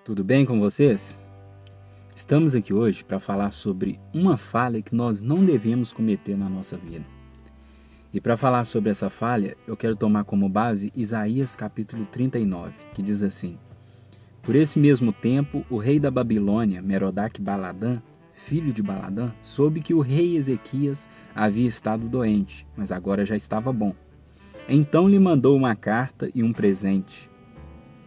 Tudo bem com vocês? Estamos aqui hoje para falar sobre uma falha que nós não devemos cometer na nossa vida. E para falar sobre essa falha, eu quero tomar como base Isaías capítulo 39, que diz assim: Por esse mesmo tempo, o rei da Babilônia, Merodach-Baladã, filho de Baladã, soube que o rei Ezequias havia estado doente, mas agora já estava bom. Então lhe mandou uma carta e um presente.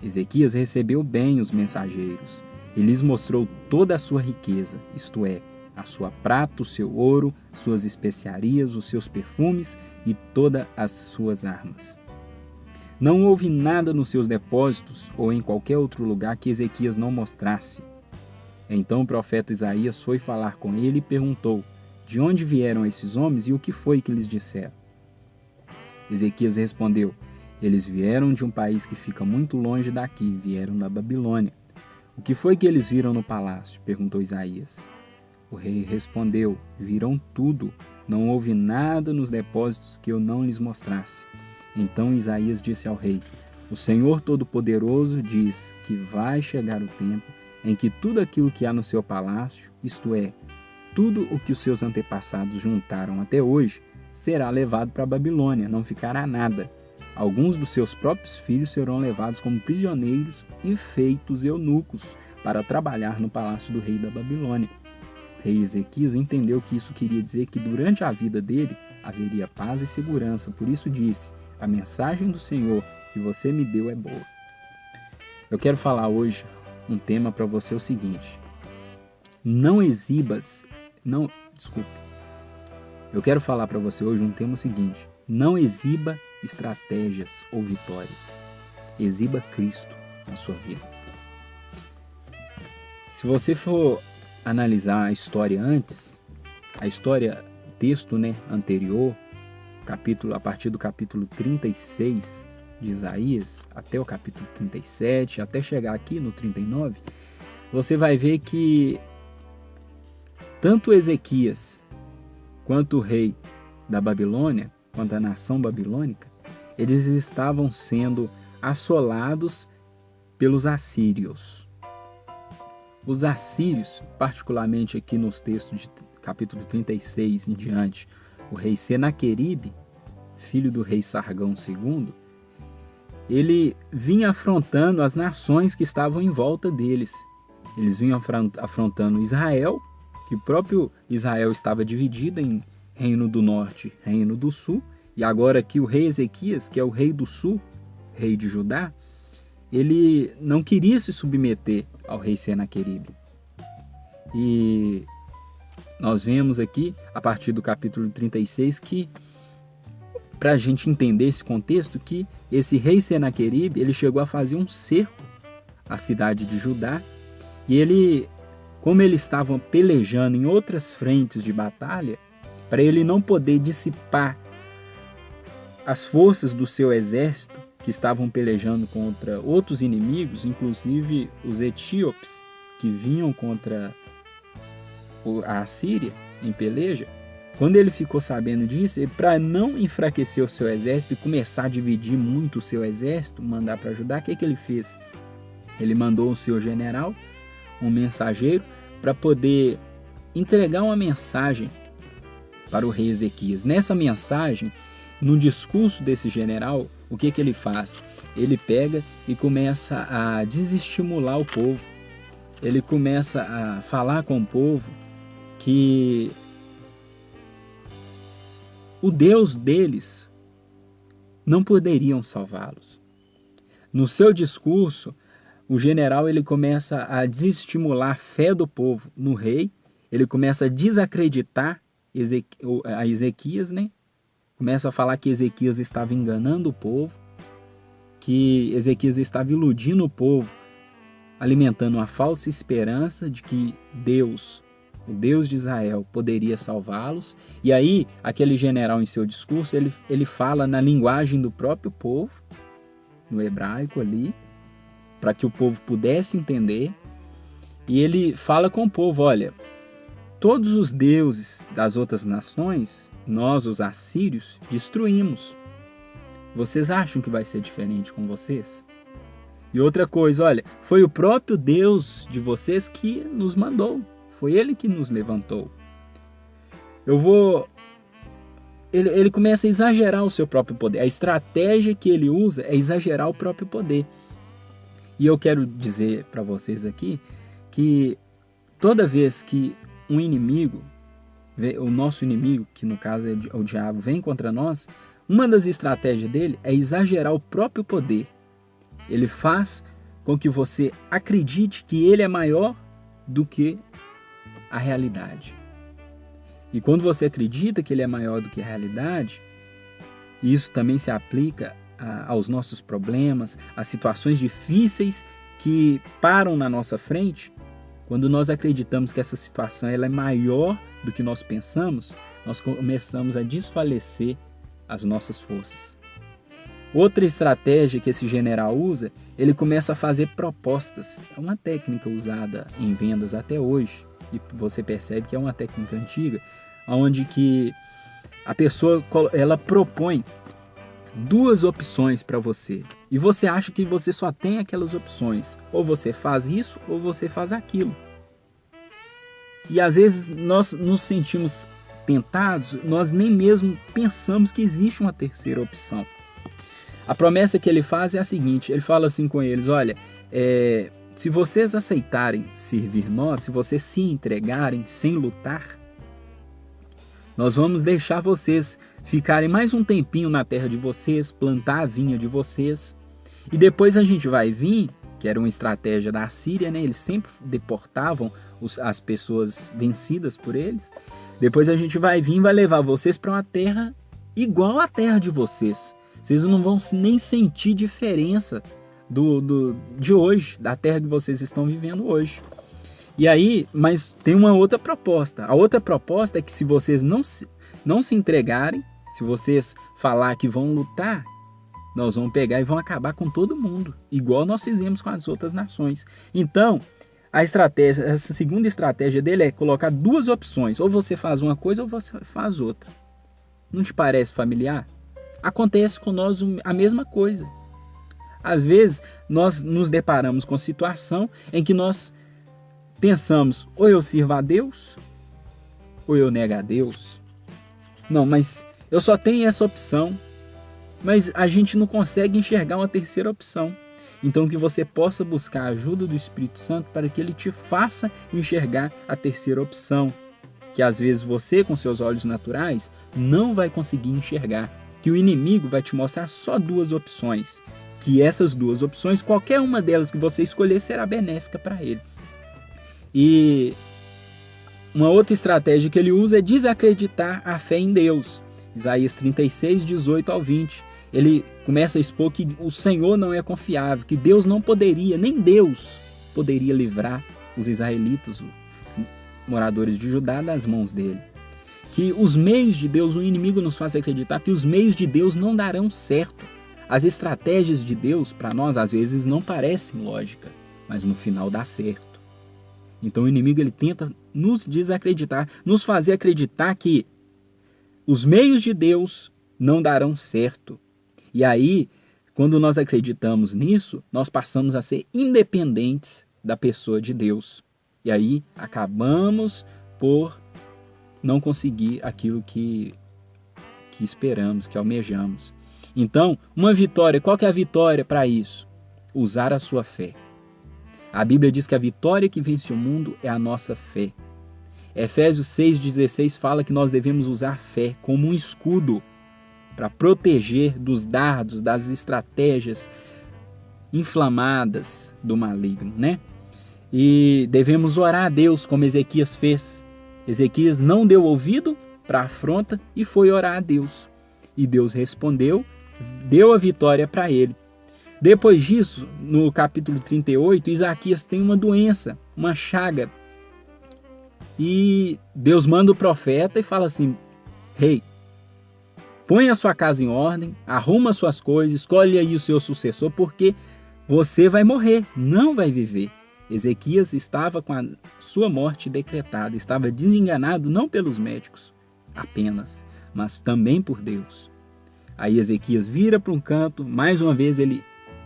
Ezequias recebeu bem os mensageiros e lhes mostrou toda a sua riqueza, isto é, a sua prata, o seu ouro, suas especiarias, os seus perfumes e todas as suas armas. Não houve nada nos seus depósitos ou em qualquer outro lugar que Ezequias não mostrasse. Então o profeta Isaías foi falar com ele e perguntou: De onde vieram esses homens e o que foi que lhes disseram? Ezequias respondeu: Eles vieram de um país que fica muito longe daqui, vieram da Babilônia. O que foi que eles viram no palácio? Perguntou Isaías. O rei respondeu: Viram tudo, não houve nada nos depósitos que eu não lhes mostrasse. Então Isaías disse ao rei: O Senhor Todo-Poderoso diz que vai chegar o tempo em que tudo aquilo que há no seu palácio, isto é, tudo o que os seus antepassados juntaram até hoje, será levado para a Babilônia, não ficará nada. Alguns dos seus próprios filhos serão levados como prisioneiros e feitos eunucos para trabalhar no palácio do rei da Babilônia. O rei Ezequias entendeu que isso queria dizer que durante a vida dele haveria paz e segurança, por isso disse: A mensagem do Senhor que você me deu é boa. Eu quero falar hoje um tema para você, o seguinte: Eu quero falar para você hoje um tema seguinte: não exiba estratégias ou vitórias. Exiba Cristo na sua vida. Se você for analisar a história antes, o texto anterior, a partir do capítulo 36 de Isaías, até o capítulo 37, até chegar aqui no 39, você vai ver que tanto Ezequias quanto o rei da Babilônia, quanto a nação babilônica, eles estavam sendo assolados pelos assírios. Os assírios, particularmente aqui nos textos de capítulo 36 em diante, o rei Senaqueribe, filho do rei Sargão II, ele vinha afrontando as nações que estavam em volta deles. Eles vinham afrontando Israel, que o próprio Israel estava dividido em Reino do Norte, Reino do Sul, e agora aqui o rei Ezequias, que é o rei do Sul, rei de Judá, ele não queria se submeter ao rei Senaqueribe. E nós vemos aqui, a partir do capítulo 36, que, para a gente entender esse contexto, que esse rei Senaqueribe, ele chegou a fazer um cerco à cidade de Judá, e ele, como ele estava pelejando em outras frentes de batalha, para ele não poder dissipar as forças do seu exército, que estavam pelejando contra outros inimigos, inclusive os etíopes, que vinham contra a Assíria em peleja, quando ele ficou sabendo disso, para não enfraquecer o seu exército e começar a dividir muito o seu exército, mandar para Judá, o que ele fez? Ele mandou o seu general, um mensageiro, para poder entregar uma mensagem para o rei Ezequias. Nessa mensagem, no discurso desse general, o que ele faz? Ele pega e começa a desestimular o povo. Ele começa a falar com o povo que o Deus deles não poderiam salvá-los. No seu discurso, o general ele começa a desestimular a fé do povo no rei, ele começa a desacreditar a Ezequias, Começa a falar que Ezequias estava enganando o povo, que Ezequias estava iludindo o povo, alimentando uma falsa esperança de que Deus, o Deus de Israel, poderia salvá-los. E aí, aquele general em seu discurso, ele fala na linguagem do próprio povo, no hebraico ali, para que o povo pudesse entender. E ele fala com o povo: olha, todos os deuses das outras nações, nós, os assírios, destruímos. Vocês acham que vai ser diferente com vocês? E outra coisa, olha, foi o próprio Deus de vocês que nos mandou. Foi Ele que nos levantou. Ele começa a exagerar o seu próprio poder. A estratégia que ele usa é exagerar o próprio poder. E eu quero dizer para vocês aqui que toda vez que um inimigo, o nosso inimigo, que no caso é o diabo, vem contra nós, uma das estratégias dele é exagerar o próprio poder. Ele faz com que você acredite que ele é maior do que a realidade. E quando você acredita que ele é maior do que a realidade, isso também se aplica aos nossos problemas, às situações difíceis que param na nossa frente. Quando nós acreditamos que essa situação ela é maior do que nós pensamos, nós começamos a desfalecer as nossas forças. Outra estratégia que esse general usa, ele começa a fazer propostas. É uma técnica usada em vendas até hoje, e você percebe que é uma técnica antiga, onde que a pessoa ela propõe duas opções para você, e você acha que você só tem aquelas opções, ou você faz isso ou você faz aquilo. E às vezes nós nos sentimos tentados, nós nem mesmo pensamos que existe uma terceira opção. A promessa que ele faz é a seguinte, ele fala assim com eles, olha, se vocês aceitarem servir nós, se vocês se entregarem sem lutar, nós vamos deixar vocês ficarem mais um tempinho na terra de vocês, plantar a vinha de vocês, e depois a gente vai vir, que era uma estratégia da Síria, né? Eles sempre deportavam as pessoas vencidas por eles. Depois a gente vai vir e vai levar vocês para uma terra igual à terra de vocês. Vocês não vão nem sentir diferença de hoje, da terra que vocês estão vivendo hoje. E aí, mas tem uma outra proposta. A outra proposta é que se vocês não se entregarem, se vocês falar que vão lutar, nós vamos pegar e vão acabar com todo mundo, igual nós fizemos com as outras nações. Então, essa segunda estratégia dele é colocar duas opções. Ou você faz uma coisa ou você faz outra. Não te parece familiar? Acontece com nós a mesma coisa. Às vezes, nós nos deparamos com situação em que nós pensamos, ou eu sirvo a Deus, ou eu nego a Deus. Não, mas eu só tenho essa opção. Mas a gente não consegue enxergar uma terceira opção. Então que você possa buscar a ajuda do Espírito Santo para que ele te faça enxergar a terceira opção. Que às vezes você, com seus olhos naturais, não vai conseguir enxergar. Que o inimigo vai te mostrar só duas opções. Que essas duas opções, qualquer uma delas que você escolher, será benéfica para ele. E uma outra estratégia que ele usa é desacreditar a fé em Deus. Isaías 36, 18 ao 20. Ele começa a expor que o Senhor não é confiável, que Deus não poderia, nem Deus poderia livrar os israelitas, moradores de Judá, das mãos dele. Que os meios de Deus, o inimigo nos faz acreditar que os meios de Deus não darão certo. As estratégias de Deus, para nós, às vezes não parecem lógica, mas no final dá certo. Então o inimigo ele tenta nos desacreditar, nos fazer acreditar que os meios de Deus não darão certo. E aí, quando nós acreditamos nisso, nós passamos a ser independentes da pessoa de Deus. E aí, acabamos por não conseguir aquilo que esperamos, que almejamos. Então, uma vitória, qual que é a vitória para isso? Usar a sua fé. A Bíblia diz que a vitória que vence o mundo é a nossa fé. Efésios 6,16 fala que nós devemos usar fé como um escudo para proteger dos dardos, das estratégias inflamadas do maligno, né? E devemos orar a Deus como Ezequias fez. Ezequias não deu ouvido para a afronta e foi orar a Deus. E Deus respondeu, deu a vitória para ele. Depois disso, no capítulo 38, Isaquias tem uma doença, uma chaga. E Deus manda o profeta e fala assim, rei, põe a sua casa em ordem, arruma suas coisas, escolhe aí o seu sucessor, porque você vai morrer, não vai viver. Ezequias estava com a sua morte decretada, estava desenganado não pelos médicos apenas, mas também por Deus. Aí Ezequias vira para um canto, mais uma vez ele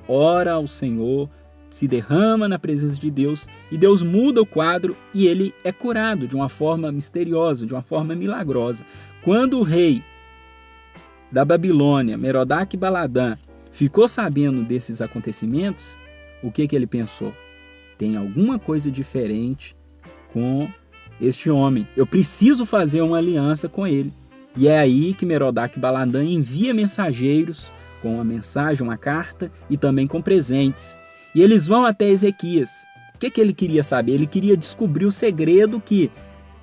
ora ao Senhor, se derrama na presença de Deus e Deus muda o quadro e ele é curado de uma forma misteriosa, de uma forma milagrosa. Quando o rei da Babilônia, Merodach-Baladã, ficou sabendo desses acontecimentos, o que ele pensou? Tem alguma coisa diferente com este homem. Eu preciso fazer uma aliança com ele. E é aí que Merodach-Baladã envia mensageiros com uma mensagem, uma carta e também com presentes. E eles vão até Ezequias. O que ele queria saber? Ele queria descobrir o segredo que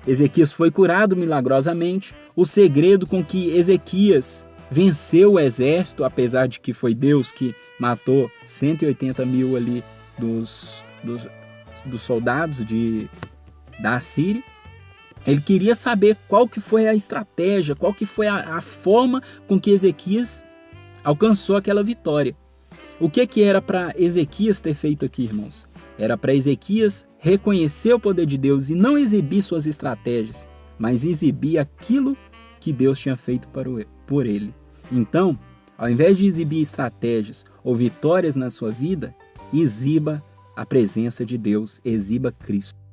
Ezequias foi curado milagrosamente, o segredo com que Ezequias venceu o exército, apesar de que foi Deus que matou 180 mil ali dos soldados da Assíria. Ele queria saber qual que foi a estratégia, qual que foi a forma com que Ezequias alcançou aquela vitória. O que era para Ezequias ter feito aqui, irmãos? Era para Ezequias reconhecer o poder de Deus e não exibir suas estratégias, mas exibir aquilo que Deus tinha feito por ele. Então, ao invés de exibir estratégias ou vitórias na sua vida, exiba a presença de Deus, exiba Cristo.